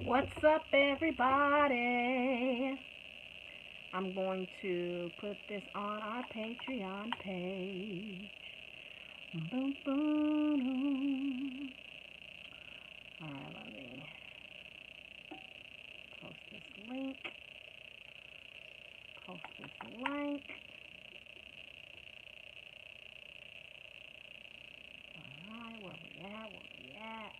What's up, everybody? I'm going to put this on our Patreon page. Boom, boom, boom. Alright, let me post this link. Post this link. Alright, where we at?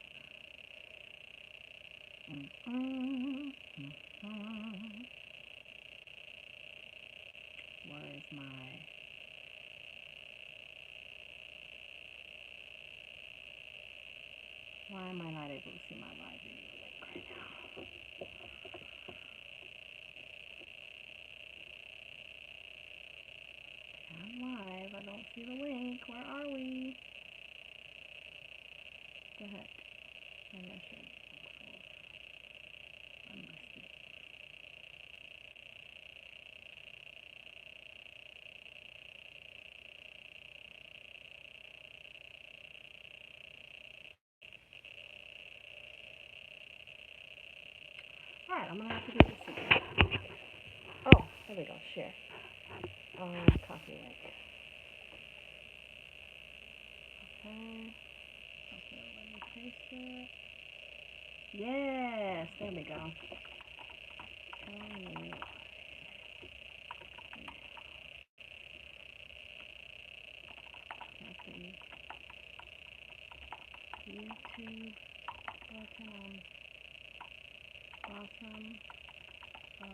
Where is my... Why am I not able to see my live video link right now? I'm live. I don't see the link. Where are we? What the heck? Maybe I should. I missed it. Alright, I'm gonna have to do this again. Oh, there we go. Share. Copy link. Okay, let me paste it. Yes, there we go. Copy YouTube button on bottom of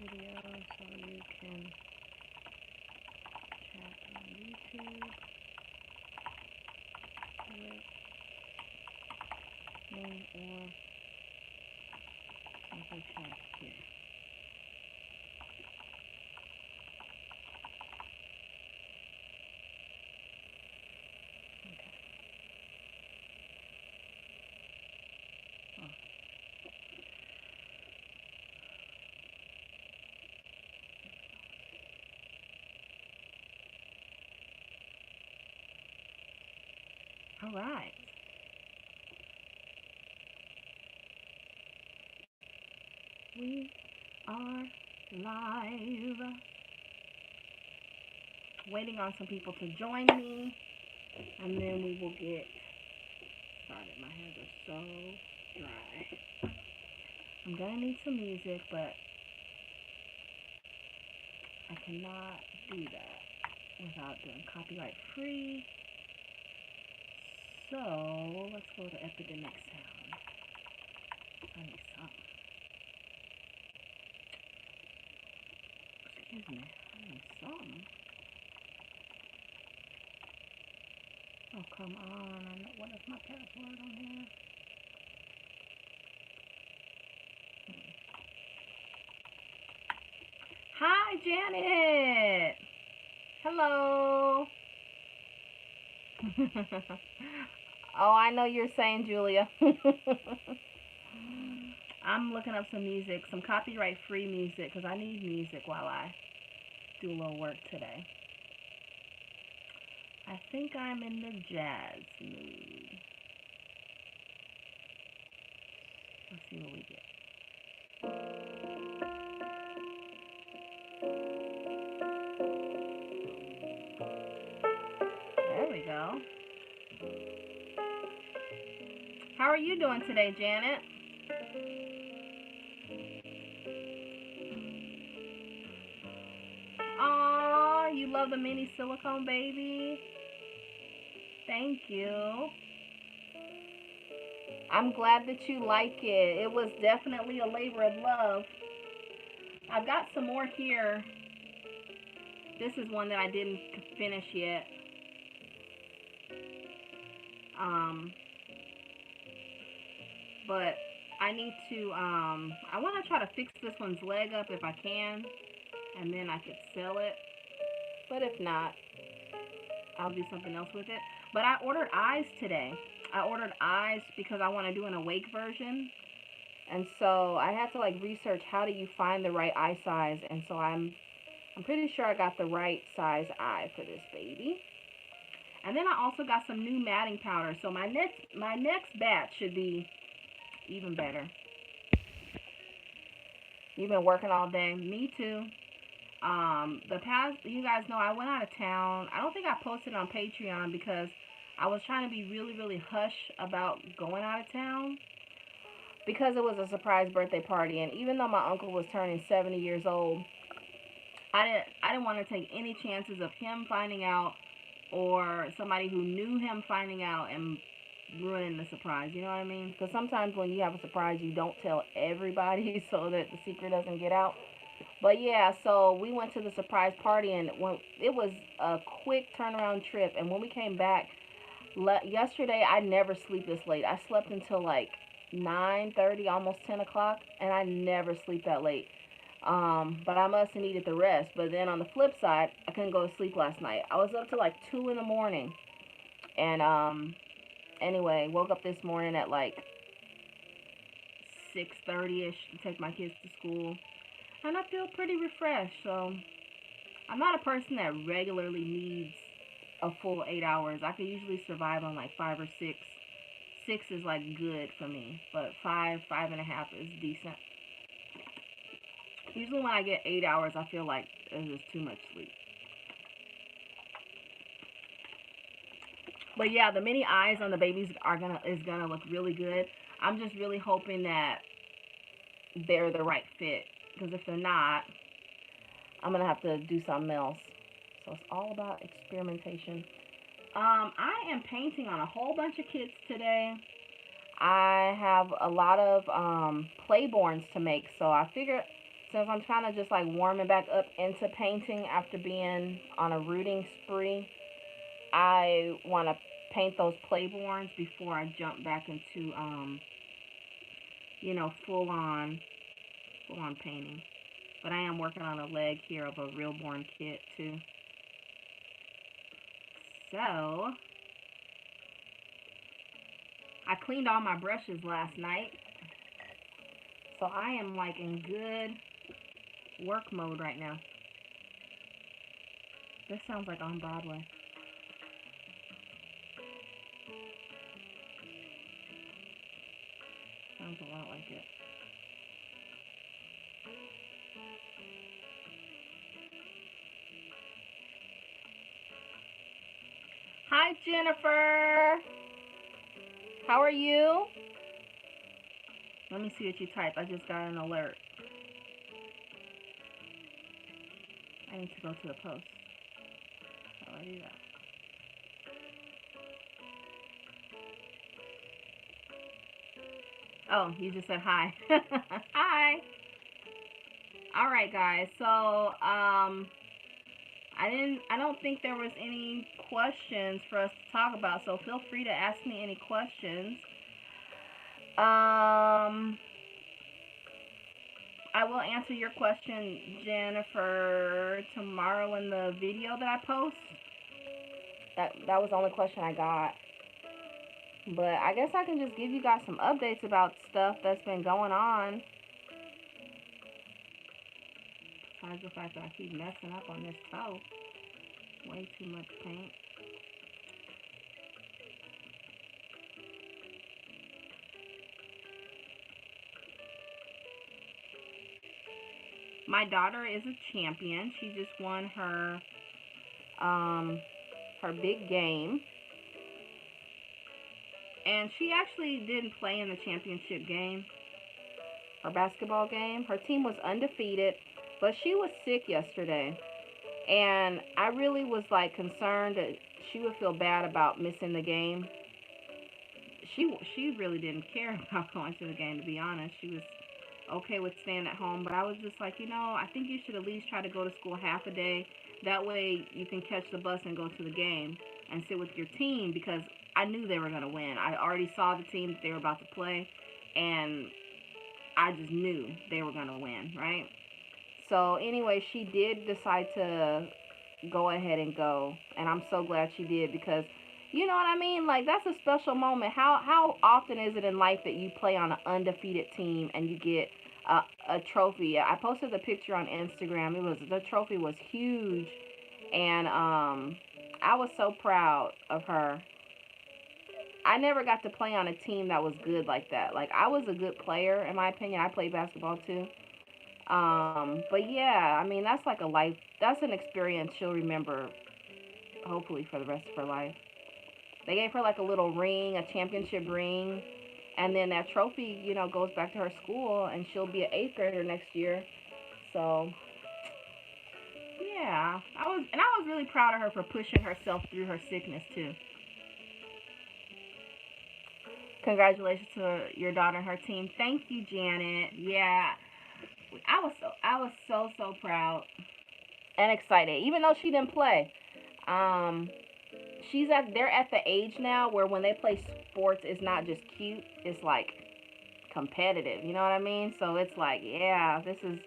video so you can chat on YouTube with me or simply chat here. Okay. Oh. All right. We are live. Waiting on some people to join me, and then we will get started. My hands are so dry. I'm gonna need some music, but I cannot do that without doing copyright free. So let's go to Epidemic Sound. I need something. Excuse me. I need something. Oh, come on. What is my password on here? Hi, Janet. Hello. Oh, I know you're saying, Julia. I'm looking up some music, some copyright-free music, because I need music while I do a little work today. I think I'm in the jazz mood. Let's see what we get. There we go. How are you doing today, Janet? Aw, you love the mini silicone baby? Thank you. I'm glad that you like it. It was definitely a labor of love. I've got some more here. This is one that I didn't finish yet. But I need to, I want to try to fix this one's leg up if I can, and then I could sell it. But if not, I'll do something else with it. But I ordered eyes today. I ordered eyes because I want to do an awake version. And so I had to like research how do you find the right eye size. And so I'm pretty sure I got the right size eye for this baby. And then I also got some new matting powder. So my next batch should be Even better. You've been working all day. Me too. The past, you guys know I went out of town. I don't think I posted on Patreon because I was trying to be really, really hush about going out of town because it was a surprise birthday party. And even though my uncle was turning 70 years old, I didn't want to take any chances of him finding out or somebody who knew him finding out and ruining the surprise. You know what I mean? Because sometimes when you have a surprise, you don't tell everybody so that the secret doesn't get out. But yeah, so we went to the surprise party, and when it was a quick turnaround trip, and when we came back yesterday, I never sleep this late. I slept until like 9:30, almost 10 o'clock, and I never sleep that late. But I must have needed the rest. But then on the flip side, I couldn't go to sleep last night. I was up to like 2 in the morning, and anyway, woke up this morning at like 6:30 ish to take my kids to school, and I feel pretty refreshed. So I'm not a person that regularly needs a full 8 hours. I can usually survive on like 5 or 6. 6 is like good for me, but 5.5 is decent. Usually when I get 8 hours, I feel like it's just too much sleep. But yeah, the mini eyes on the babies is gonna look really good. I'm just really hoping that they're the right fit, because if they're not, I'm gonna have to do something else. So it's all about experimentation. I am painting on a whole bunch of kits today. I have a lot of playborns to make, so I figured since I'm kind of just like warming back up into painting after being on a rooting spree, I want to paint those playborns before I jump back into full on painting. But I am working on a leg here of a real born kit too. So I cleaned all my brushes last night, so I am like in good work mode right now. This sounds like on Broadway. Sounds a lot like it. Hi, Jennifer. How are you? Let me see what you type. I just got an alert. I need to go to the post. How do I do that? Oh, you just said hi. Hi. All right, guys. So, I don't think there was any questions for us to talk about. So feel free to ask me any questions. I will answer your question, Jennifer, tomorrow in the video that I post. That was the only question I got. But I guess I can just give you guys some updates about stuff that's been going on. Besides the fact that I keep messing up on this toe. Way too much paint. My daughter is a champion. She just won her big game. And she actually didn't play in the championship game, her basketball game. Her team was undefeated, but she was sick yesterday. And I really was like concerned that she would feel bad about missing the game. She really didn't care about going to the game, to be honest. She was okay with staying at home, but I was just like, I think you should at least try to go to school half a day. That way you can catch the bus and go to the game and sit with your team, because I knew they were going to win. I already saw the team that they were about to play, and I just knew they were going to win, right? So anyway, she did decide to go ahead and go, and I'm so glad she did, because you know what I mean? Like, that's a special moment. How often is it in life that you play on an undefeated team and you get a trophy? I posted the picture on Instagram. The trophy was huge, and I was so proud of her. I never got to play on a team that was good like that. Like I was a good player in my opinion. I played basketball too. But yeah, I mean that's like a life. That's an experience she'll remember hopefully for the rest of her life. They gave her like a little ring, a championship ring, and then that trophy, goes back to her school, and she'll be an eighth grader next year. So yeah, I was really proud of her for pushing herself through her sickness too. Congratulations to your daughter and her team. Thank you, Janet. Yeah, I was so proud and excited, even though she didn't play. Um, they're at the age now where when they play sports, it's not just cute. It's like competitive. You know what I mean? So it's like, yeah, this is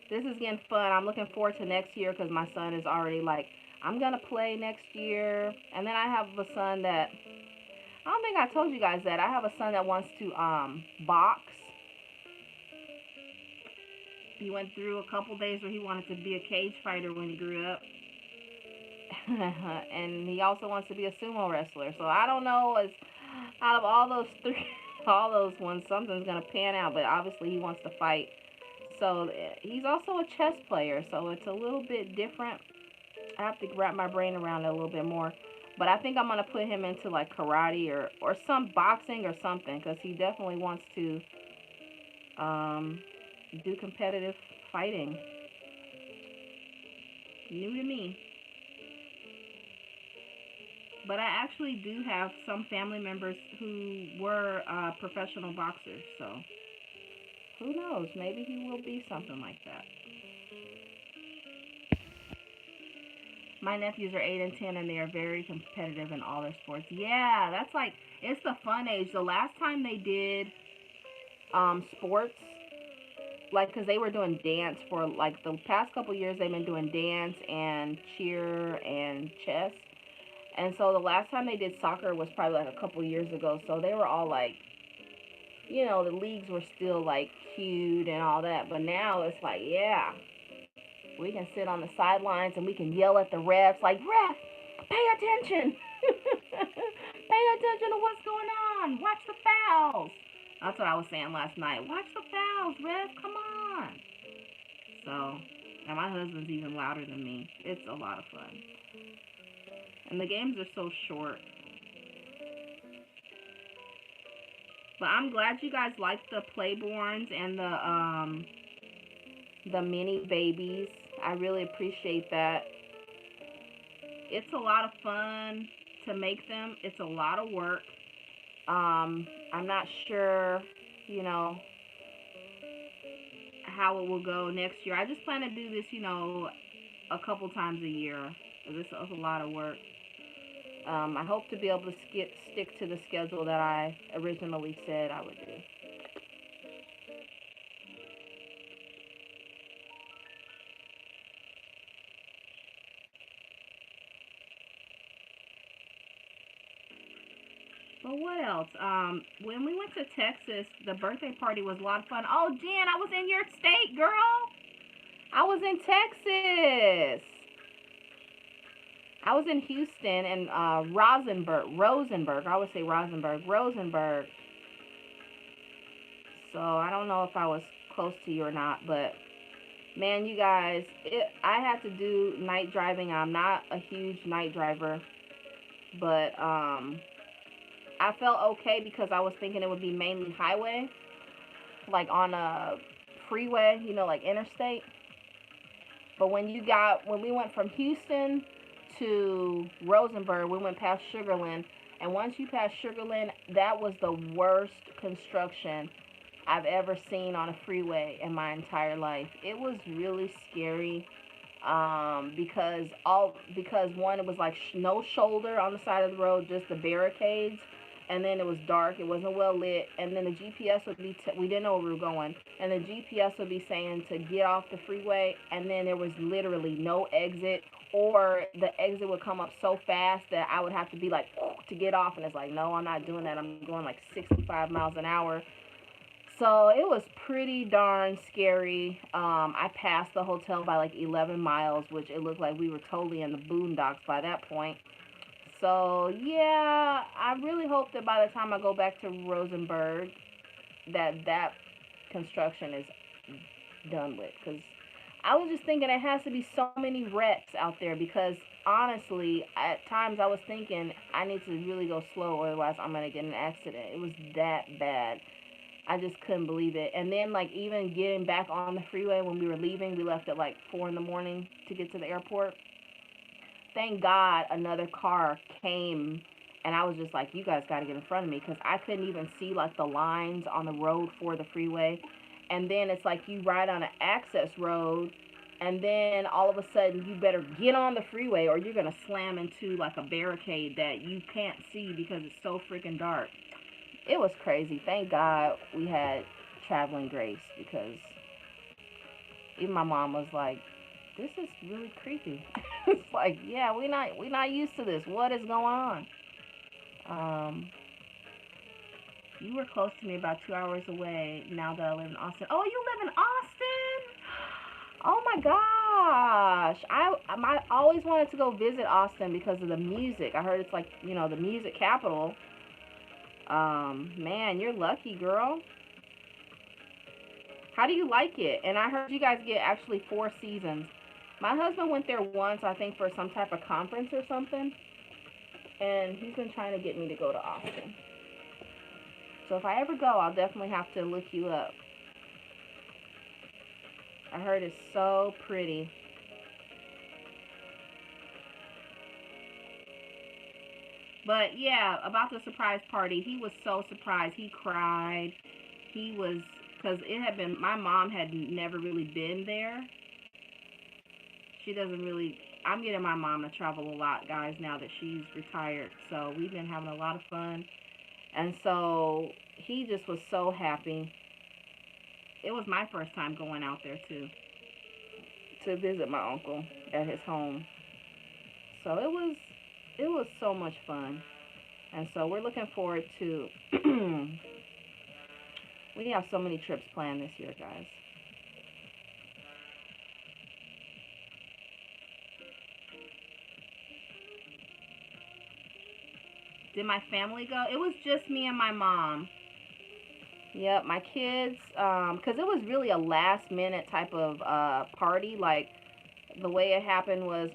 getting fun. I'm looking forward to next year because my son is already like, I'm gonna play next year. And then I have a son that I don't think I told you guys that I have a son that wants to box. He went through a couple days where he wanted to be a cage fighter when he grew up. And he also wants to be a sumo wrestler. So I don't know, as out of all those three, all those ones, something's gonna pan out. But obviously he wants to fight. So he's also a chess player. So it's a little bit different. I have to wrap my brain around it a little bit more. But I think I'm gonna put him into like karate or some boxing or something because he definitely wants to um, do competitive fighting. New to me. But I actually do have some family members who were professional boxers, so who knows? Maybe he will be something like that. My nephews are 8 and 10, and they are very competitive in all their sports. Yeah, that's like it's the fun age. The last time they did sports, like, cause they were doing dance for like the past couple years, they've been doing dance and cheer and chess. And so the last time they did soccer was probably like a couple years ago. So they were all like, the leagues were still like cute and all that. But now it's like, yeah, we can sit on the sidelines and we can yell at the refs like, ref, pay attention. Pay attention to what's going on. Watch the fouls. That's what I was saying last night. Watch the fouls, ref. Come on. So, and my husband's even louder than me. It's a lot of fun. And the games are so short. But I'm glad you guys like the Playborns and the mini babies. I really appreciate that. It's a lot of fun to make them. It's a lot of work. I'm not sure, you know, how it will go next year. I just plan to do this, a couple times a year. This is a lot of work. I hope to be able to stick to the schedule that I originally said I would do. But what else? When we went to Texas, the birthday party was a lot of fun. Oh, Jen, I was in your state, girl. I was in Texas. I was in Houston and Rosenberg. I would say Rosenberg. So I don't know if I was close to you or not, but man, you guys, I had to do night driving. I'm not a huge night driver, but I felt okay because I was thinking it would be mainly highway, like on a freeway, like interstate. But when we went from Houston to Rosenberg, we went past Sugarland, and once you pass Sugarland, that was the worst construction I've ever seen on a freeway in my entire life. It was really scary because one, it was like no shoulder on the side of the road, just the barricades, and then it was dark. It wasn't well lit, and then the GPS would be we didn't know where we were going, and the GPS would be saying to get off the freeway, and then there was literally no exit, or the exit would come up so fast that I would have to be like to get off, and it's like, no, I'm not doing that. I'm going like 65 miles an hour. So it was pretty darn scary. I passed the hotel by like 11 miles, which it looked like we were totally in the boondocks by that point. So yeah, I really hope that by the time I go back to Rosenberg, that construction is done with. Because I was just thinking it has to be so many wrecks out there. Because honestly, at times I was thinking I need to really go slow, otherwise I'm gonna get in an accident. It was that bad. I just couldn't believe it. And then like even getting back on the freeway when we were leaving, we left at like 4 in the morning to get to the airport. Thank God another car came, and I was just like, you guys got to get in front of me, because I couldn't even see like the lines on the road for the freeway. And then it's like you ride on an access road, and then all of a sudden you better get on the freeway or you're going to slam into like a barricade that you can't see because it's so freaking dark. It was crazy. Thank God we had traveling grace, because even my mom was like, this is really creepy. It's like, yeah, we not used to this. What is going on? Um, you were close to me, about 2 hours away. Now that I live in Austin. Oh, you live in Austin? Oh my gosh! I always wanted to go visit Austin because of the music. I heard it's like, the music capital. Man, you're lucky, girl. How do you like it? And I heard you guys get actually 4 seasons. My husband went there once, I think, for some type of conference or something, and he's been trying to get me to go to Austin. So if I ever go, I'll definitely have to look you up. I heard it's so pretty. But yeah, about the surprise party, he was so surprised. He cried. He was, because it had been, my mom had never really been there. She doesn't really, I'm getting my mom to travel a lot, guys, now that she's retired. So we've been having a lot of fun. And so he just was so happy. It was my first time going out there too, to visit my uncle at his home. So it was so much fun. And so we're looking forward to we have so many trips planned this year, guys. Did my family go? It was just me and my mom. Yep, my kids, because it was really a last minute type of party. Like, the way it happened was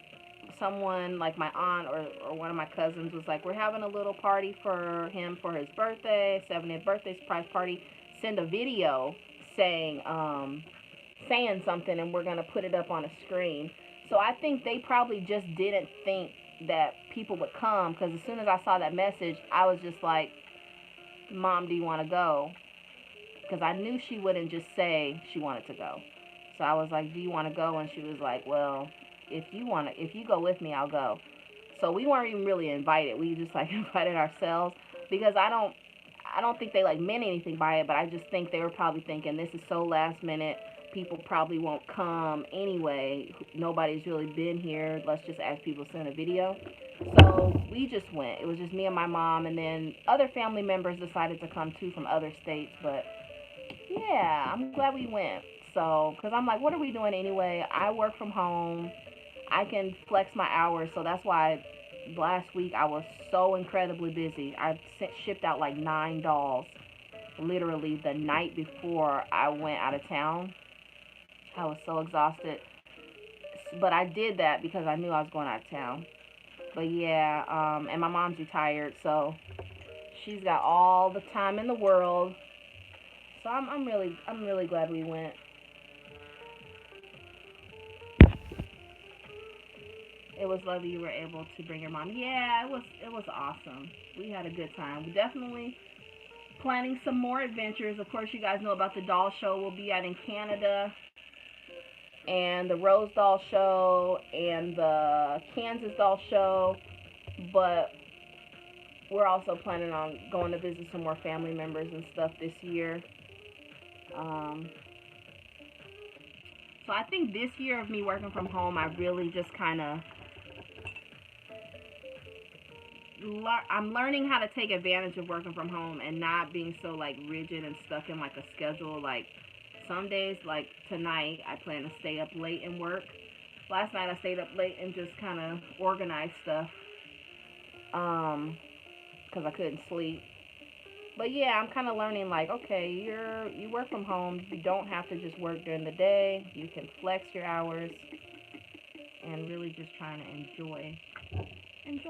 someone, like my aunt or one of my cousins, was like, we're having a little party for him for his birthday, 70th birthday surprise party. Send a video saying, saying something, and we're going to put it up on a screen. So I think they probably just didn't think that people would come, because as soon as I saw that message, I was just like, Mom, do you want to go? Because I knew she wouldn't just say she wanted to go. So I was like, do you want to go? And she was like, well, if you go with me, I'll go. So we weren't even really invited. We just like invited ourselves, because I don't think they like meant anything by it, but I just think they were probably thinking this is so last minute. People probably won't come anyway. Nobody's really been here. Let's just ask people to send a video. So we just went. It was just me and my mom, and then other family members decided to come too from other states. But yeah, I'm glad we went. So, because I'm like, what are we doing anyway? I work from home. I can flex my hours. So that's why last week I was so incredibly busy. I shipped out like 9 dolls literally the night before I went out of town. I was so exhausted. But I did that because I knew I was going out of town. But yeah, and my mom's retired, so she's got all the time in the world. So I'm really glad we went. It was lovely you were able to bring your mom. Yeah, it was awesome. We had a good time. We definitely planning some more adventures. Of course, you guys know about the doll show we'll be at in Canada, and the Rose Doll Show, and the Kansas Doll Show. But we're also planning on going to visit some more family members and stuff this year. Um, so I think this year of me working from home, I really just kind of I'm learning how to take advantage of working from home and not being so like rigid and stuck in like a schedule. Like some days, like tonight, I plan to stay up late and work. Last night I stayed up late and just kind of organized stuff. because I couldn't sleep. But yeah, I'm kind of learning like, okay, you work from home. You don't have to just work during the day. You can flex your hours and really just trying to enjoy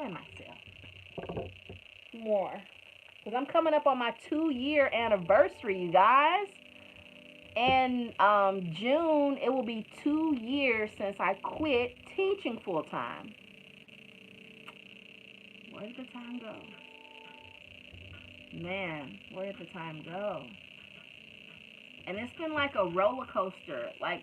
myself more. Because I'm coming up on my 2 year anniversary, you guys. And June, it will be 2 years since I quit teaching full time. Where did the time go? Man, where did the time go? And it's been like a roller coaster. Like,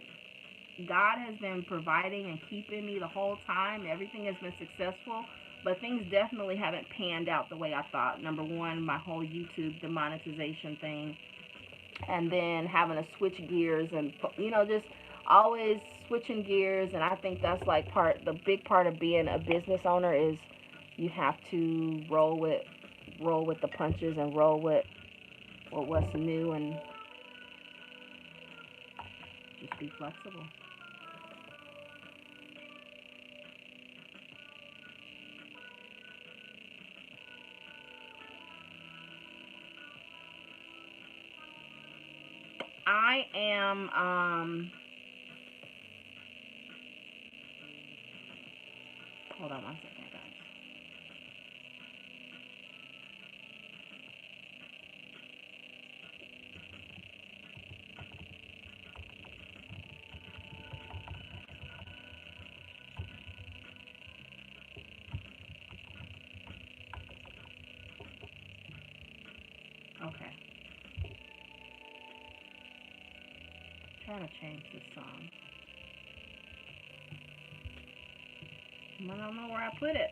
God has been providing and keeping me the whole time. Everything has been successful, but things definitely haven't panned out the way I thought. Number one, my whole YouTube demonetization thing, and then having to switch gears and just always switching gears. And I think that's like the big part of being a business owner is you have to roll with the punches and roll with what's new and just be flexible. I am hold on one second, guys. Okay, trying to change this song. I don't know where I put it.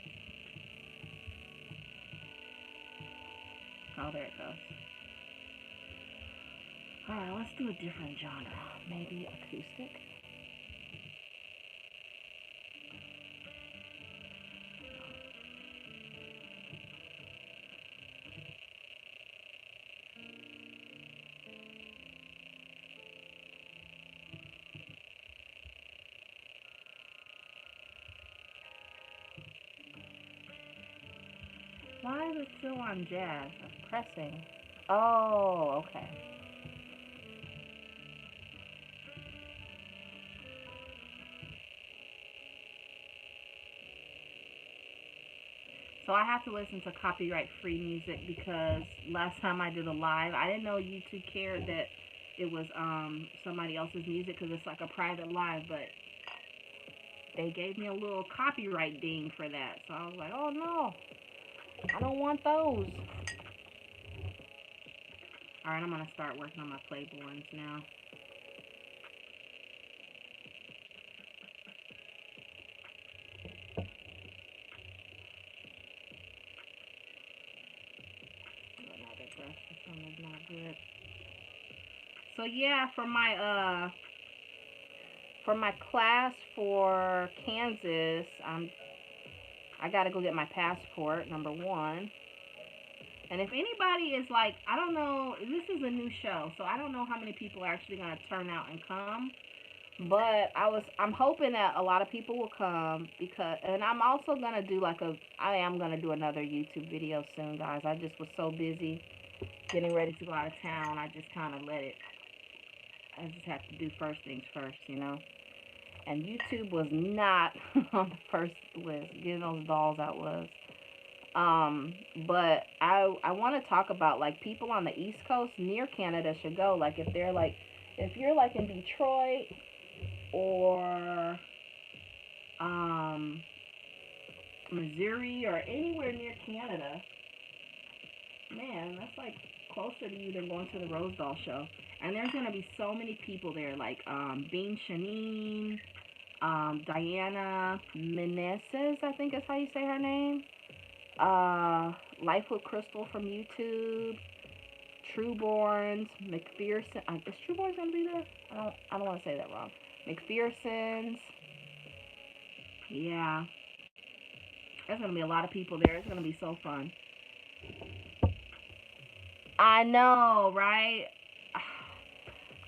Oh, there it goes. Alright, let's do a different genre. Maybe acoustic? Why is it still on jazz? I'm pressing. Oh, okay. So I have to listen to copyright free music because last time I did a live, I didn't know YouTube cared that it was somebody else's music because it's like a private live, but they gave me a little copyright ding for that. So I was like, oh no, I don't want those. Alright, I'm gonna start working on my playboards now. Another brush. This one is not good. So yeah, for my class for Kansas, I gotta go get my passport, number one. And if anybody is like, I don't know, this is a new show, so I don't know how many people are actually gonna turn out and come. But I'm hoping that a lot of people will come because, and I'm also gonna do I am gonna do another YouTube video soon, guys. I just was so busy getting ready to go out of town. I just kind of let it. I just have to do first things first. And YouTube was not on the first list. Getting those dolls out was. But I want to talk about like people on the East Coast near Canada should go. Like if you're like in Detroit or um, Missouri or anywhere near Canada, man, that's like closer to you than going to the Rose Doll show. And there's gonna be so many people there, like Bean Shanine, Diana Meneses, I think is how you say her name. Life with Kristal from YouTube. Trueborns, McPherson. Is Trueborns gonna be there? I don't want to say that wrong. McPherson's. Yeah, there's gonna be a lot of people there. It's gonna be so fun. I know, right?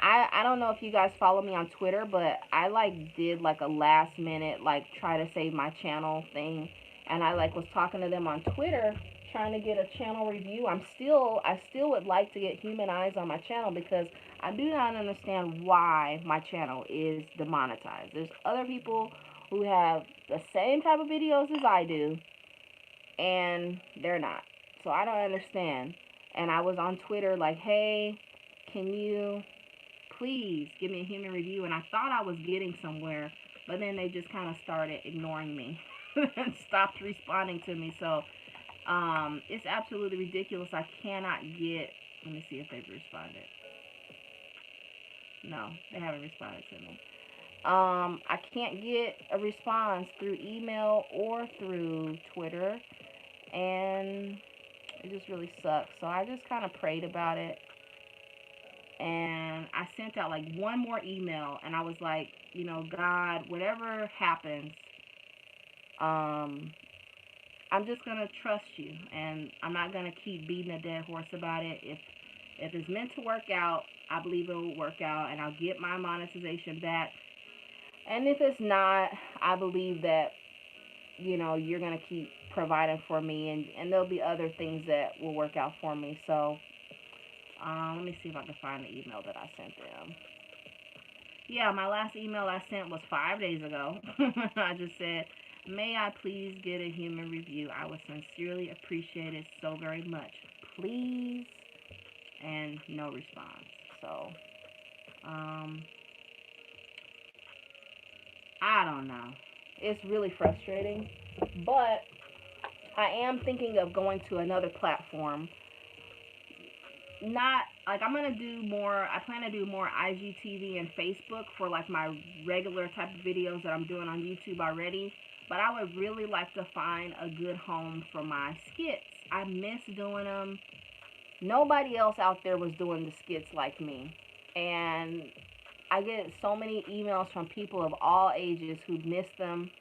I don't know if you guys follow me on Twitter, but I like did like a last minute like try to save my channel thing, and I like was talking to them on Twitter trying to get a channel review. I still would like to get human eyes on my channel because I do not understand why my channel is demonetized. There's other people who have the same type of videos as I do, and they're not. So I don't understand. And I was on Twitter like, hey, can you please give me a human review? And I thought I was getting somewhere, but then they just kind of started ignoring me and stopped responding to me. So it's absolutely ridiculous. I cannot get, let me see if they've responded. No, they haven't responded to me. I can't get a response through email or through Twitter, and it just really sucks. So I just kind of prayed about it, and I sent out like one more email, and I was like, you know, God, whatever happens, I'm just gonna trust you, and I'm not gonna keep beating a dead horse about it. If it's meant to work out, I believe it will work out, and I'll get my monetization back. And if it's not, I believe that, you know, you're gonna keep providing for me, and there'll be other things that will work out for me. So let me see if I can find the email that I sent them. Yeah, my last email I sent was 5 days ago. I just said, may I please get a human review? I would sincerely appreciate it so very much. Please. And no response. So, I don't know. It's really frustrating. But I am thinking of going to another platform. Not like I'm gonna do more. I plan to do more IGTV and Facebook for like my regular type of videos that I'm doing on YouTube already. But I would really like to find a good home for my skits. I miss doing them. Nobody else out there was doing the skits like me, and I get so many emails from people of all ages who missed them,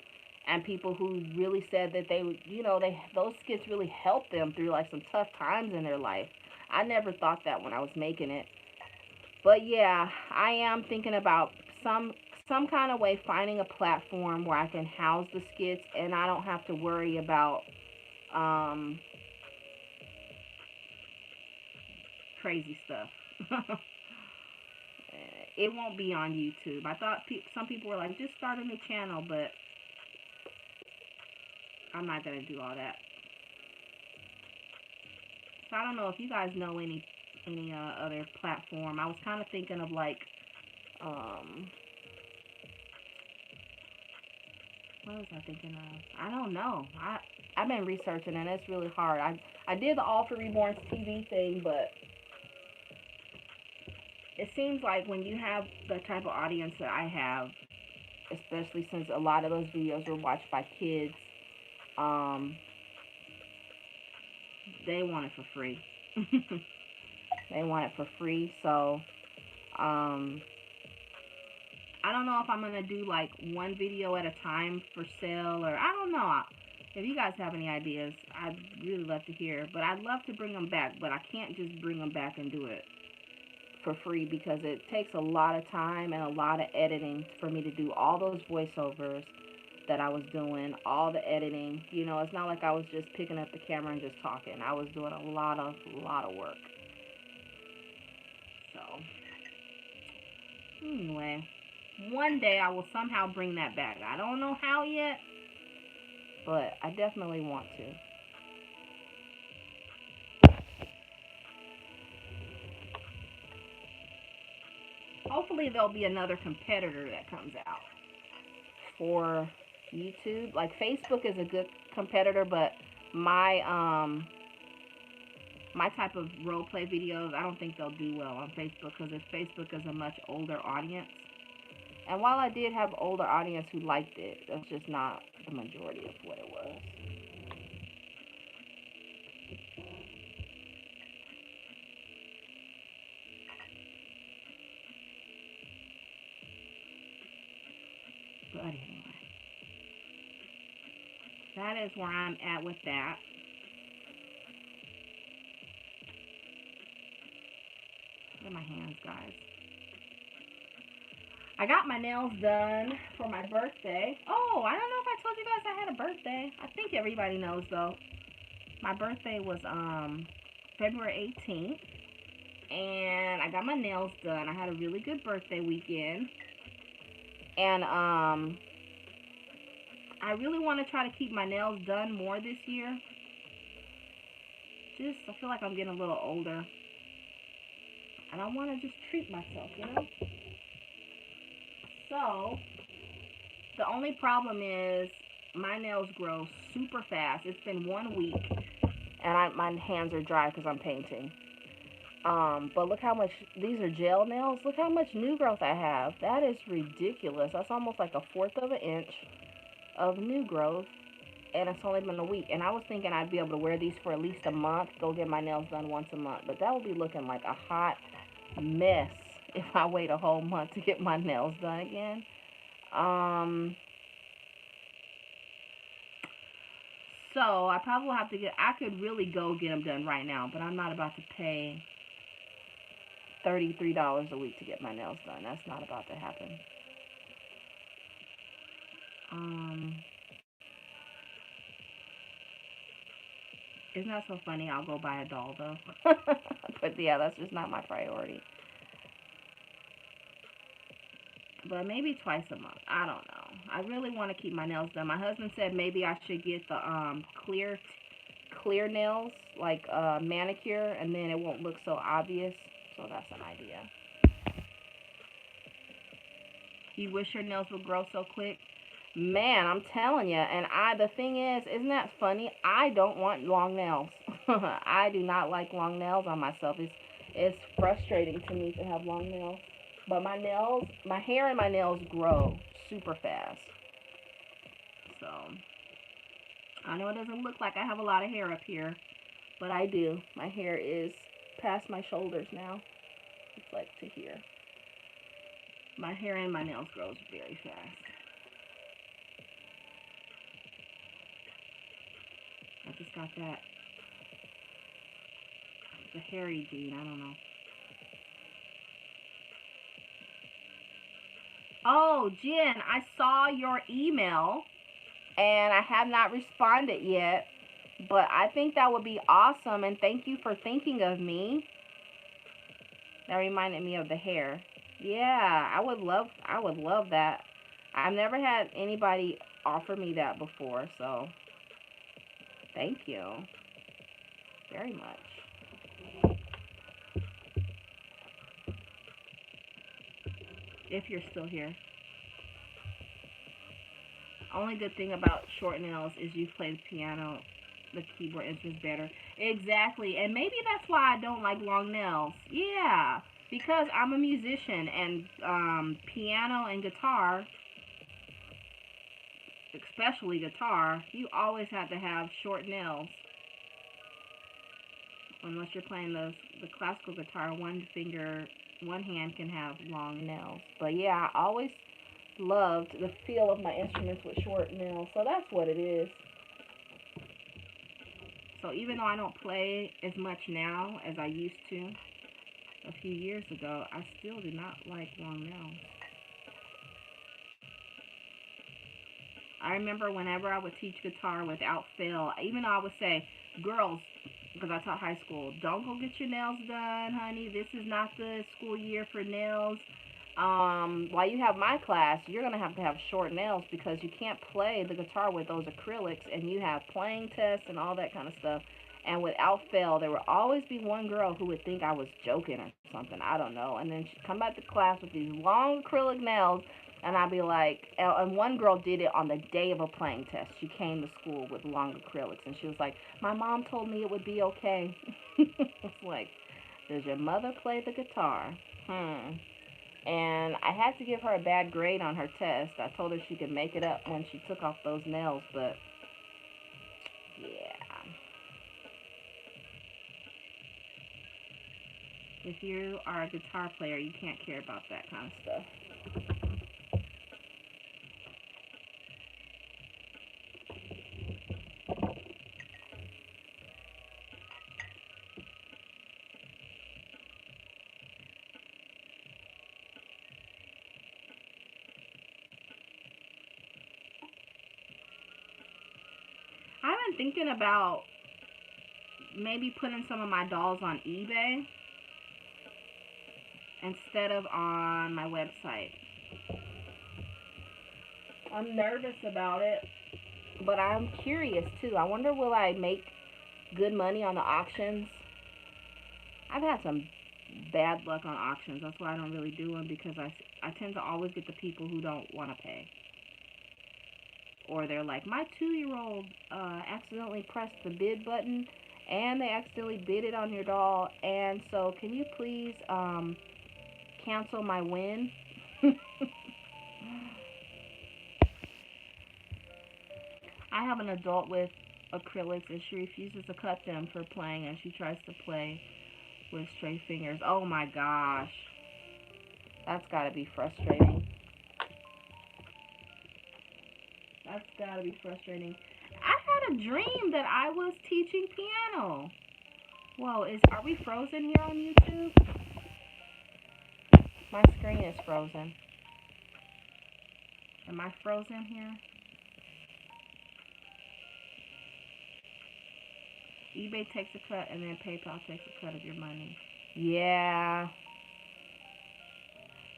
and people who really said that they would, you know, those skits really helped them through like some tough times in their life. I never thought that when I was making it. But yeah, I am thinking about some kind of way finding a platform where I can house the skits and I don't have to worry about um crazy stuff. It won't be on YouTube. I thought some people were like, just start a new channel, but I'm not gonna do all that. So I don't know if you guys know any other platform. I was kind of thinking of like what was I thinking of? I don't know. I've been researching and it's really hard. I did the All for Reborn's TV thing, but it seems like when you have the type of audience that I have, especially since a lot of those videos were watched by kids, they want it for free. They want it for free. So I don't know if I'm gonna do like one video at a time for sale, or I don't know. If you guys have any ideas, I'd really love to hear. But I'd love to bring them back, but I can't just bring them back and do it for free because it takes a lot of time and a lot of editing for me to do all those voiceovers that I was doing, all the editing. You know, it's not like I was just picking up the camera and just talking. I was doing a lot of work. So anyway, one day I will somehow bring that back. I don't know how yet, but I definitely want to. Hopefully there'll be another competitor that comes out for YouTube. Like Facebook is a good competitor, but my type of role play videos, I don't think they'll do well on Facebook because Facebook is a much older audience. And while I did have older audience who liked it, that's just not the majority of what it was. But anyway, that is where I'm at with that. Look at my hands, guys. I got my nails done for my birthday. Oh, I don't know if I told you guys I had a birthday. I think everybody knows though. My birthday was February 18th, and I got my nails done. I had a really good birthday weekend, and I really want to try to keep my nails done more this year. I feel like I'm getting a little older, and I want to just treat myself, you know? So, the only problem is my nails grow super fast. It's been 1 week, and my hands are dry because I'm painting. But look how much, these are gel nails. Look how much new growth I have. That is ridiculous. That's almost like 1/4 of an inch of new growth, and it's only been a week. And I was thinking I'd be able to wear these for at least a month, go get my nails done once a month. But that would be looking like a hot mess if I wait a whole month to get my nails done again. So I probably will have to I could really go get them done right now, but I'm not about to pay $33 a week to get my nails done. That's not about to happen. Isn't that so funny? I'll go buy a doll though. But yeah, that's just not my priority. But maybe twice a month. I don't know. I really want to keep my nails done. My husband said maybe I should get the clear nails, like manicure, and then it won't look so obvious. So that's an idea. You wish your nails would grow so quick? Man, I'm telling you. And the thing is, isn't that funny? I don't want long nails. I do not like long nails on myself. It's frustrating to me to have long nails. But my hair and my nails grow super fast. So, I know it doesn't look like I have a lot of hair up here, but I do. My hair is past my shoulders now. It's like to here. My hair and my nails grows very fast. I just got that. The hairy gene, I don't know. Oh, Jen, I saw your email and I have not responded yet, but I think that would be awesome, and thank you for thinking of me. That reminded me of the hair. Yeah, I would love that. I've never had anybody offer me that before, so thank you very much. If you're still here. Only good thing about short nails is you play the piano, the keyboard instruments better. Exactly. And maybe that's why I don't like long nails. Yeah. Because I'm a musician, and piano and guitar, especially guitar, you always have to have short nails. Unless you're playing the classical guitar, one hand can have long nails. But yeah, I always loved the feel of my instruments with short nails. So that's what it is. So even though I don't play as much now as I used to a few years ago, I still do not like long nails. I remember whenever I would teach guitar without fail, even though I would say, girls, because I taught high school, don't go get your nails done, honey. This is not the school year for nails. While you have my class, you're going to have short nails because you can't play the guitar with those acrylics, and you have playing tests and all that kind of stuff. And without fail, there would always be one girl who would think I was joking or something. I don't know. And then she'd come back to class with these long acrylic nails, and I'd be like, and one girl did it on the day of a playing test. She came to school with long acrylics, and she was like, my mom told me it would be okay. It's like, does your mother play the guitar? And I had to give her a bad grade on her test. I told her she could make it up when she took off those nails, but yeah. If you are a guitar player, you can't care about that kind of stuff. been thinking about maybe putting some of my dolls on eBay instead of on my website. I'm nervous about it, but I'm curious too. I wonder, will I make good money on the auctions? I've had some bad luck on auctions. That's why I don't really do them, because I tend to always get the people who don't want to pay. Or they're like, my 2-year-old accidentally pressed the bid button and they accidentally bid it on your doll. And so can you please cancel my win? I have an adult with acrylics and she refuses to cut them for playing, and she tries to play with stray fingers. Oh my gosh. That's gotta be frustrating. That's gotta be frustrating. I had a dream that I was teaching piano. Whoa, are we frozen here on YouTube? My screen is frozen. Am I frozen here? eBay takes a cut and then PayPal takes a cut of your money. Yeah.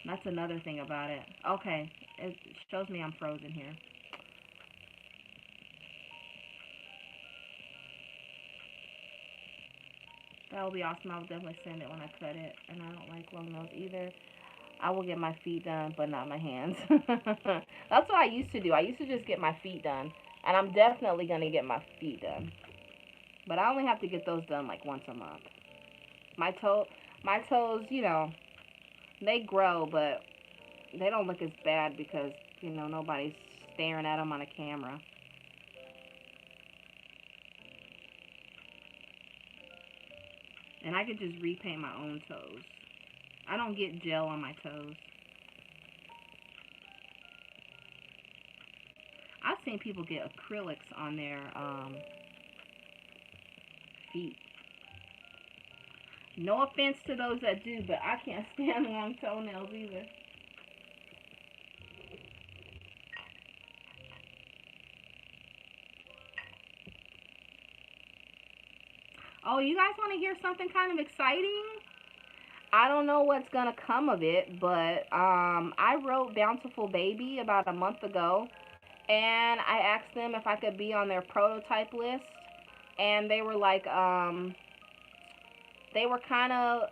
That's another thing about it. Okay, it shows me I'm frozen here. That will be awesome. I will definitely send it when I cut it. And I don't like long nails either. I will get my feet done, but not my hands. That's what I used to do. I used to just get my feet done. And I'm definitely going to get my feet done. But I only have to get those done like once a month. My toes, they grow, but they don't look as bad because, nobody's staring at them on a camera. And I could just repaint my own toes. I don't get gel on my toes. I've seen people get acrylics on their feet. No offense to those that do, but I can't stand long toenails either. Oh, you guys want to hear something kind of exciting? I don't know what's gonna come of it, but I wrote Bountiful Baby about a month ago, and I asked them if I could be on their prototype list, and they were like, they were kind of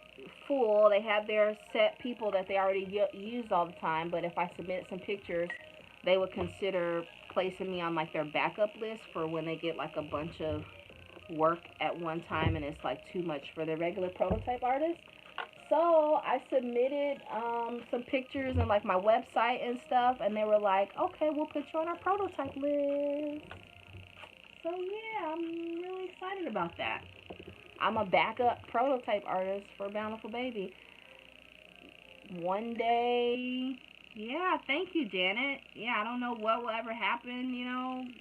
full. They had their set people that they already used all the time, but if I submit some pictures, they would consider placing me on like their backup list for when they get like a bunch of work at one time and it's like too much for their regular prototype artists. So I submitted some pictures and like my website and stuff, and they were like, okay, we'll put you on our prototype list. So yeah, I'm really excited about that. I'm a backup prototype artist for Bountiful Baby. One day, yeah, thank you, Janet. Yeah, I don't know what will ever happen,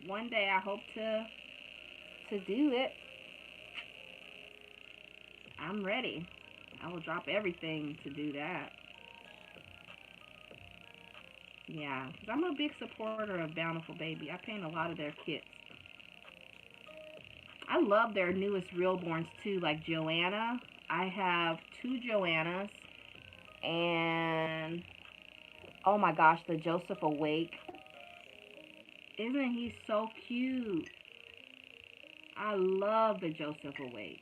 One day I hope to do it. I'm ready. I will drop everything to do that. Yeah, because I'm a big supporter of Bountiful Baby. I paint a lot of their kits. I love their newest realborns too, like Joanna. I have 2 Joannas, and oh my gosh, the Joseph Awake. Isn't he so cute? I love the Joseph Awake.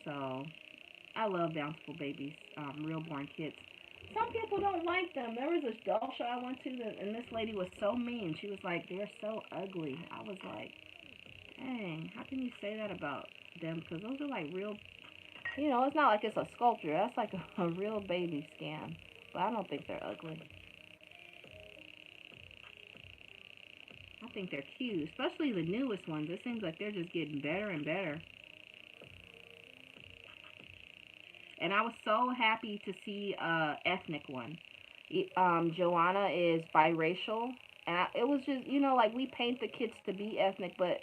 So, I love Bountiful Baby's realborn kits. Some people don't like them. There was a doll show I went to, and this lady was so mean. She was like, they're so ugly. I was like, dang, how can you say that about them? Because those are like real, it's not like it's a sculpture. That's like a real baby scan. But I don't think they're ugly. I think they're cute, especially the newest ones. It seems like they're just getting better and better. And I was so happy to see ethnic one. Joanna is biracial, and it was just, like we paint the kids to be ethnic, but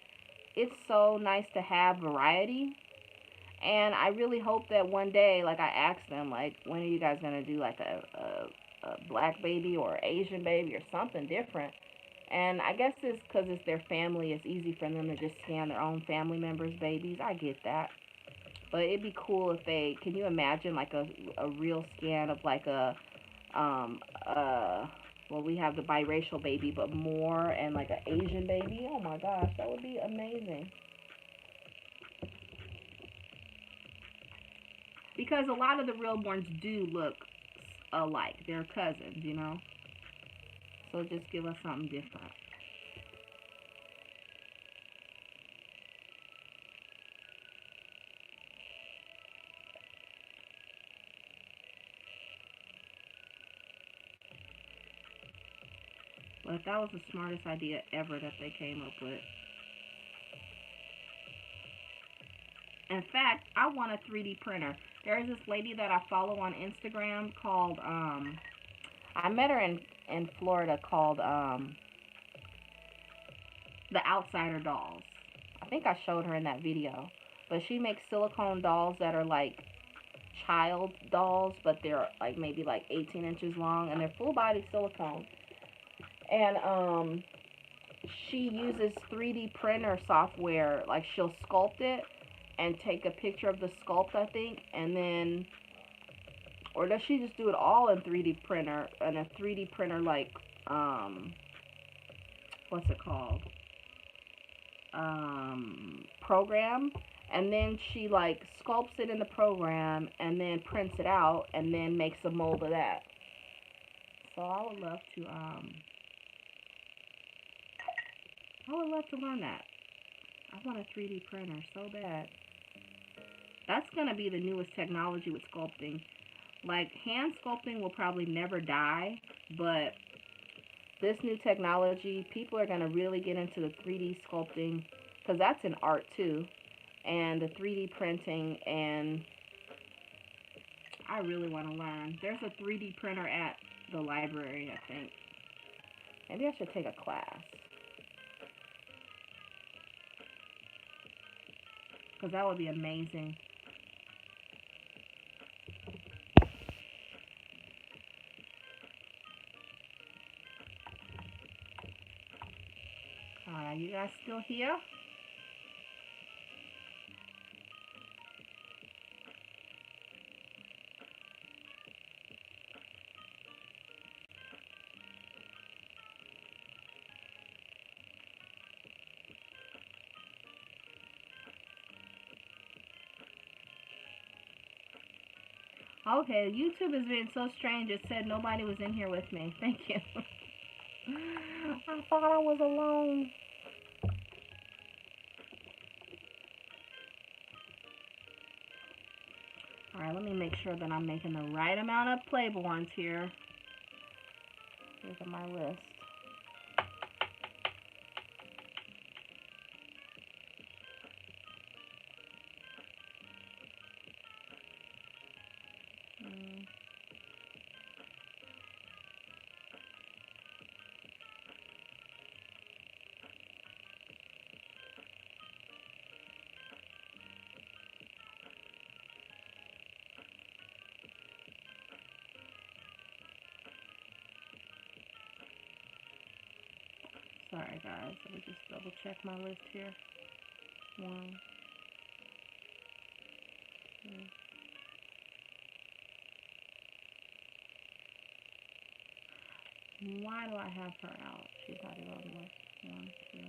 it's so nice to have variety. And I really hope that one day, like I asked them, like, when are you guys gonna do like a black baby or Asian baby or something different? And I guess it's because it's their family. It's easy for them to just scan their own family members' babies. I get that. But it'd be cool if they, can you imagine like a real scan of like um, uh, well, we have the biracial baby, but more, and like an Asian baby. Oh my gosh, that would be amazing. Because a lot of the realborns do look alike. They're cousins, you know? So just give us something different. But that was the smartest idea ever that they came up with. In fact, I want a 3D printer. There is this lady that I follow on Instagram called, I met her in Florida, called The Outsider Dolls. I think I showed her in that video. But she makes silicone dolls that are like child dolls, but they're like maybe like 18 inches long, and they're full body silicone. And she uses 3D printer software. Like she'll sculpt it and take a picture of the sculpt, I think, and then, or does she just do it all in 3D printer, and a 3D printer like what's it called, program, and then she like sculpts it in the program and then prints it out and then makes a mold of that. So I would love to learn that. I want a 3D printer so bad. That's gonna be the newest technology with sculpting. Like hand sculpting will probably never die, but this new technology, people are gonna really get into the 3D sculpting because that's an art too, and the 3D printing, and I really want to learn. There's a 3D printer at the library, I think. Maybe I should take a class because that would be amazing. Alright, you guys still here? Okay, YouTube has been so strange. It said nobody was in here with me. Thank you. I thought I was alone. Alright, let me make sure that I'm making the right amount of Playborns here. Here's on my list. Sorry guys, let me just double check my list here. 1, 2. Why do I have her out? She's not even on the list. 1, 2.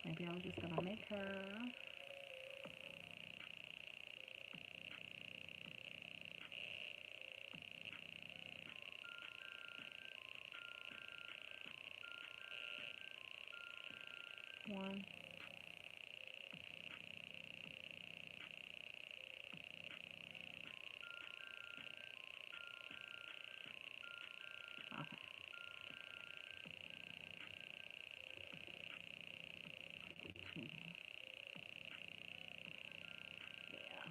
Maybe I was just gonna make her. One. Okay. Yeah.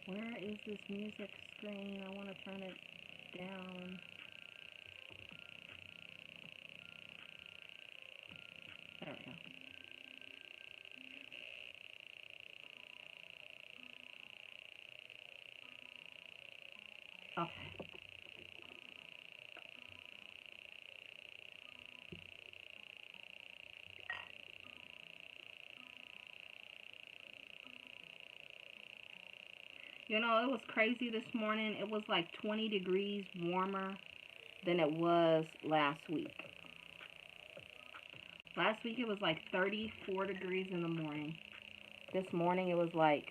Where is this music screen? I want to turn it down. There we go. You know, it was crazy this morning. It was like 20 degrees warmer than it was last week. Last week it was like 34 degrees in the morning. This morning it was like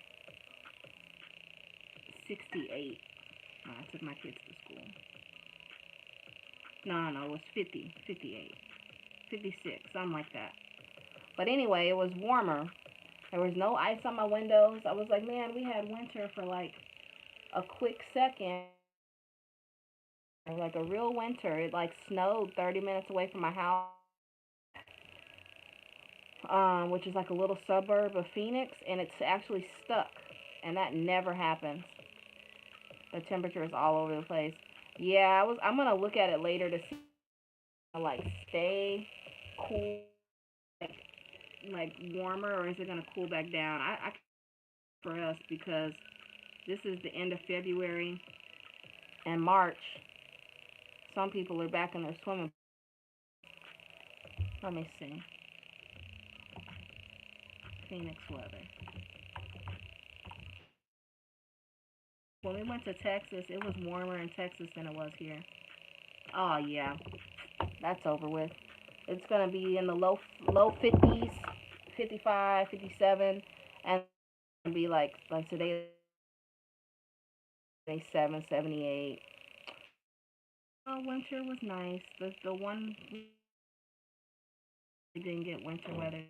68. I took my kids to school. No, it was 50, 58, 56, something like that. But anyway, it was warmer. There was no ice on my windows. I was like, man, we had winter for like a quick second. Like a real winter. It like snowed 30 minutes away from my house, which is like a little suburb of Phoenix, and it's actually stuck. And that never happens. The temperature is all over the place. Yeah, I'm gonna look at it later to see like stay cool, like, like warmer, or is it gonna cool back down? I for us because this is the end of February and March. Some people are back in their swimming. Let me see. Phoenix weather. When we went to Texas, it was warmer in Texas than it was here. Oh yeah, that's over with. It's gonna be in the low 50s, 55, 57, and be like today 77, 78. Oh, winter was nice. The one we didn't get winter weather.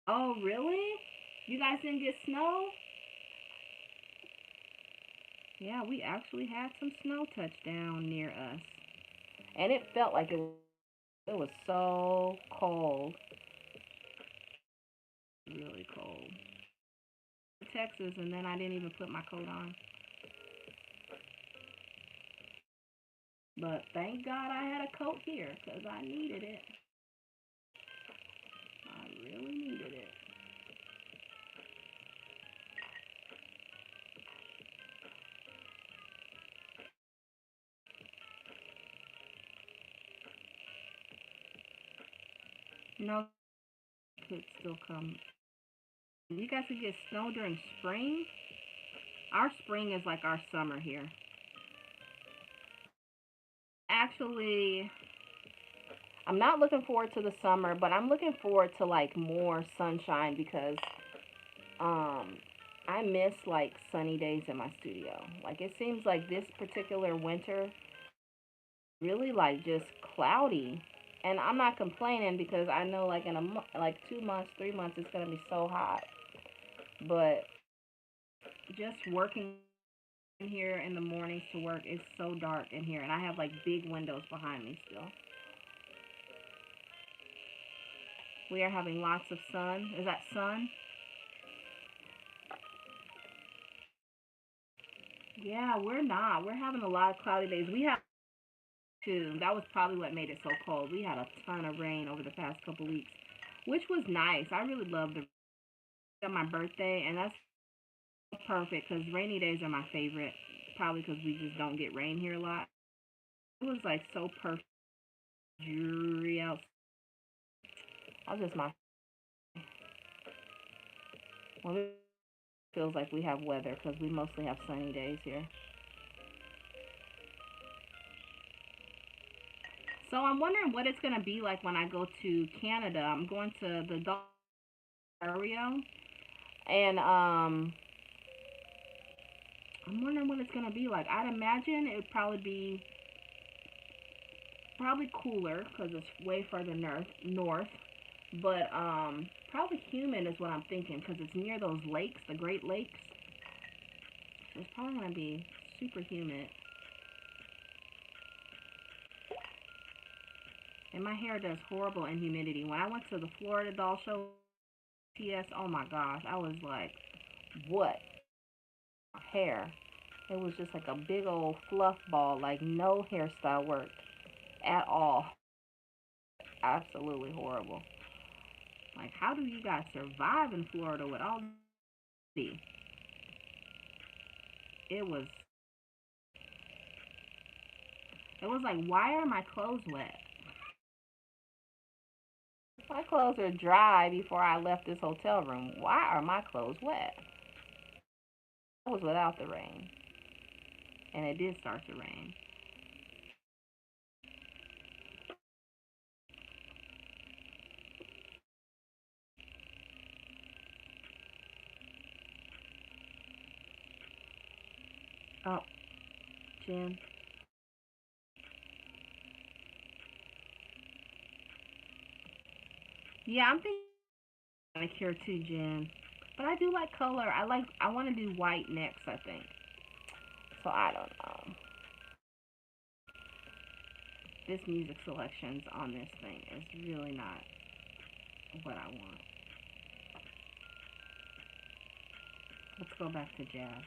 Oh really? You guys didn't get snow? Yeah, we actually had some snow touch down near us, and it felt like it was so cold, really cold. Texas, and then I didn't even put my coat on. But thank God I had a coat here because I needed it. I really needed it. No, could still come. You guys could get snow during spring. Our spring is like our summer here. Actually, I'm not looking forward to the summer, but I'm looking forward to like more sunshine because um I miss like sunny days in my studio. Like it seems like this particular winter really like just cloudy. And I'm not complaining because I know like in like 2 months, 3 months it's going to be so hot. But just working in here in the mornings to work, it's so dark in here and I have like big windows behind me still. We are having lots of sun. Is that sun? Yeah, we're not. We're having a lot of cloudy days. We have too. That was probably what made it so cold. We had a ton of rain over the past couple weeks, which was nice. I really loved the on my birthday, and that's perfect because rainy days are my favorite. Probably because we just don't get rain here a lot. It was like so perfect, dreary out. I just my well, it feels like we have weather because we mostly have sunny days here. So I'm wondering what it's gonna be like when I go to Canada. I'm going to the Ontario, and I'm wondering what it's gonna be like. I'd imagine it would probably be probably cooler because it's way further north. But probably humid is what I'm thinking because it's near those lakes, the Great Lakes. So it's probably gonna be super humid. And my hair does horrible in humidity. When I went to the Florida doll show, TS, oh my gosh, I was like, what hair? It was just like a big old fluff ball, like no hairstyle worked at all. Absolutely horrible. Like, how do you guys survive in Florida with all these? It was, it was like, why are my clothes wet? My clothes are dry before I left this hotel room. Why are my clothes wet? was without the rain, and it did start to rain. Oh, Jen. Yeah, I'm thinking manicure too, Jen. But I do like color. I want to do white next, I think. So I don't know. This music selections on this thing is really not what I want. Let's go back to jazz.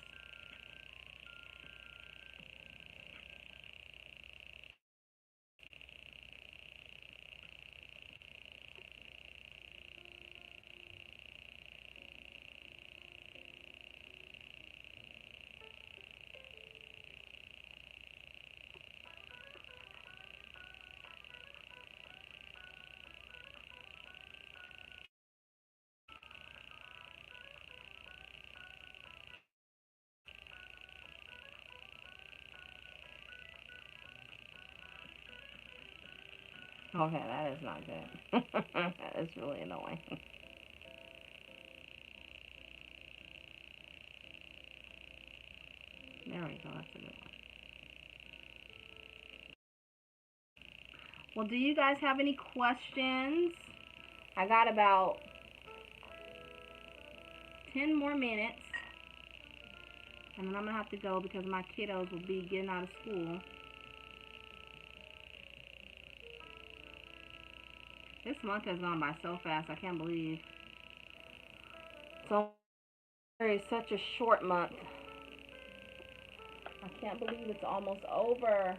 Okay, that is not good. That is really annoying. There we go. That's a good one. Well, do you guys have any questions? I got about 10 more minutes, and then I'm going to have to go because my kiddos will be getting out of school. This month has gone by so fast. I can't believe. So it's such a short month. I can't believe it's almost over.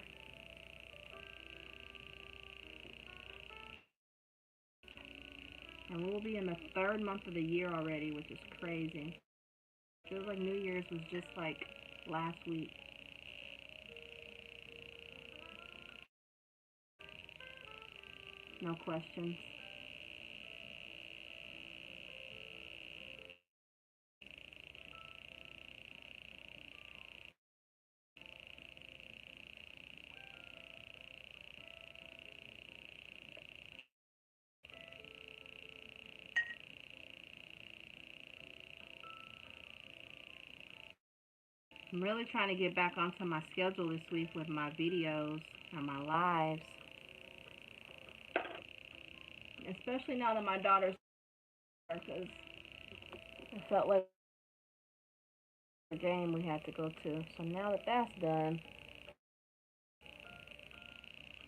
And we'll be in the third month of the year already, which is crazy. Feels like New Year's was just like last week. No questions. I'm really trying to get back onto my schedule this week with my videos and my lives. Especially now that my daughter's here, because I felt like the game we had to go to. So now that that's done,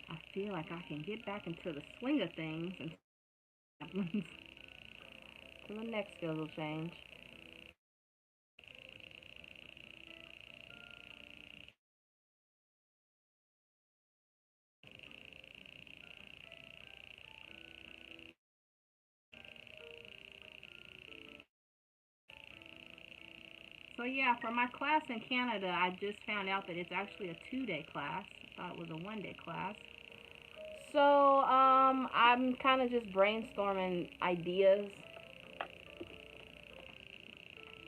I feel like I can get back into the swing of things and happens to the next schedule change. So yeah, for my class in Canada, I just found out that it's actually a 2-day class. I thought it was a 1-day class. So I'm kind of just brainstorming ideas.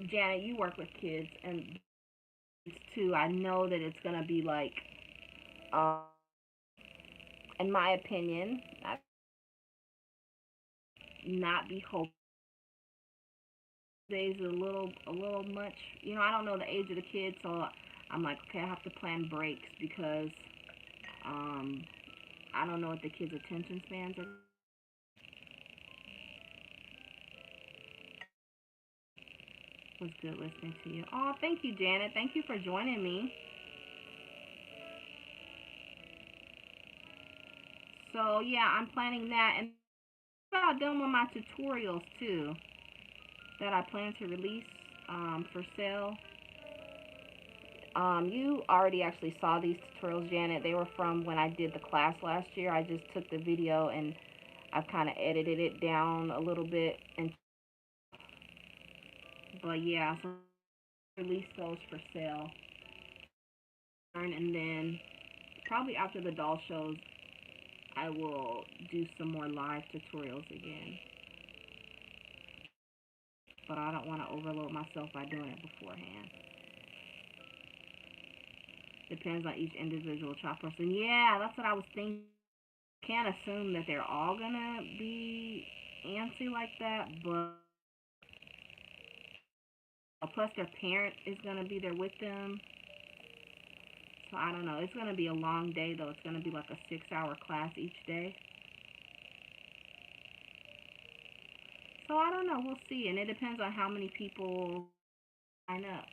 Janet, you work with kids and too. I know that it's gonna be like, um, in my opinion, not be hopeful. Days a little much. You know, I don't know the age of the kids, so I'm like, okay, I have to plan breaks because um, I don't know what the kids' attention spans are. It was good listening to you. Oh, thank you, Janet. Thank you for joining me. So yeah, I'm planning that, and I'm about done with my tutorials too that I plan to release for sale. You already actually saw these tutorials, Janet. They were from when I did the class last year. I just took the video and I've kind of edited it down a little bit, and but yeah, so I'll release those for sale, and then probably after the doll shows, I will do some more live tutorials again. But I don't want to overload myself by doing it beforehand. Depends on each individual child person. Yeah, that's what I was thinking. Can't assume that they're all gonna be antsy like that, but plus their parent is gonna be there with them. So I don't know. It's gonna be a long day though. It's gonna be like a 6-hour class each day. So I don't know. We'll see, and it depends on how many people sign up.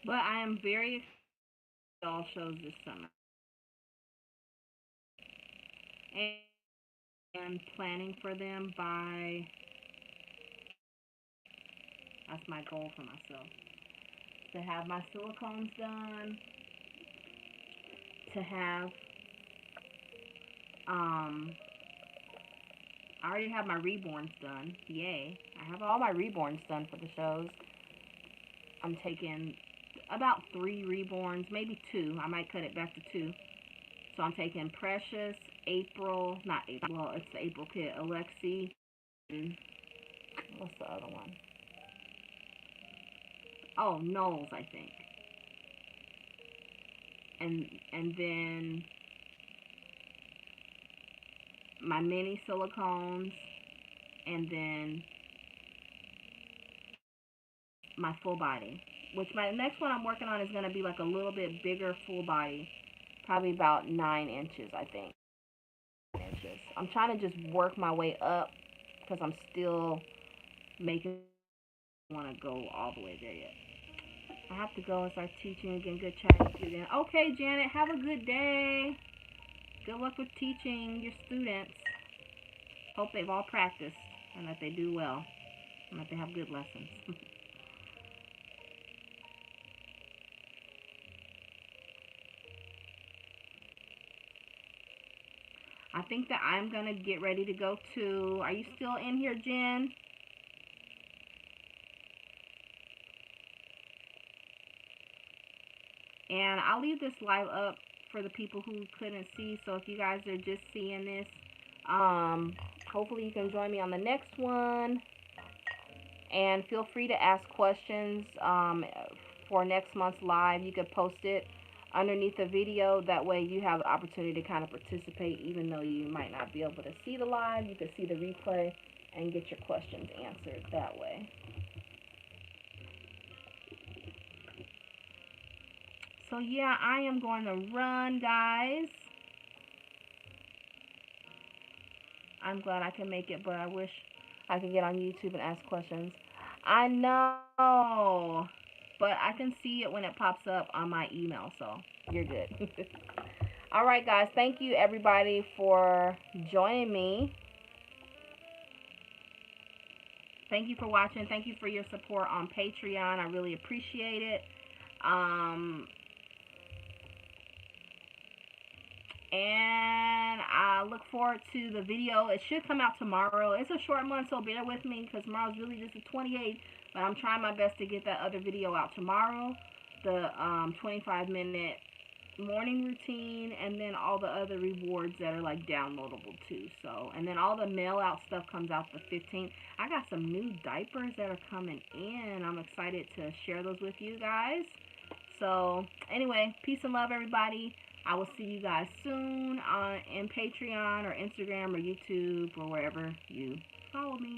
But I am very excited about all shows this summer, and planning for them by, that's my goal for myself, to have my silicones done, to have um I already have my reborns done. Yay. I have all my reborns done for the shows. I'm taking about 3 reborns, maybe 2. I might cut it back to 2. So I'm taking Precious, April, not April, well, it's the April kid, Alexi, and what's the other one? Oh, Knowles, I think. And then my mini silicones, and then my full body. Which my next one I'm working on is going to be like a little bit bigger full body. Probably about 9 inches, I think. Inches. I'm trying to just work my way up because I'm still making want to go all the way there yet. I have to go and start teaching again. Good chatting with you again. Okay, Janet, have a good day. Good luck with teaching your students. Hope they've all practiced and that they do well and that they have good lessons. I think that I'm going to get ready to go too. Are you still in here, Jen? And I'll leave this live up for the people who couldn't see. So if you guys are just seeing this, hopefully you can join me on the next one. And feel free to ask questions for next month's live. You could post it underneath the video. That way you have the opportunity to kind of participate, even though you might not be able to see the live. You could see the replay and get your questions answered that way. So yeah, I am going to run, guys. I'm glad I can make it, but I wish I could get on YouTube and ask questions. I know, but I can see it when it pops up on my email, so you're good. All right, guys, thank you everybody for joining me. Thank you for watching. Thank you for your support on Patreon. I really appreciate it. And I look forward to the video. It should come out tomorrow. It's a short month, so bear with me because tomorrow's really just the 28th. But I'm trying my best to get that other video out tomorrow. The 25-minute morning routine, and then all the other rewards that are like downloadable too. So, and then all the mail out stuff comes out the 15th. I got some new diapers that are coming in. I'm excited to share those with you guys. So anyway, peace and love everybody. I will see you guys soon in Patreon or Instagram or YouTube or wherever you follow me.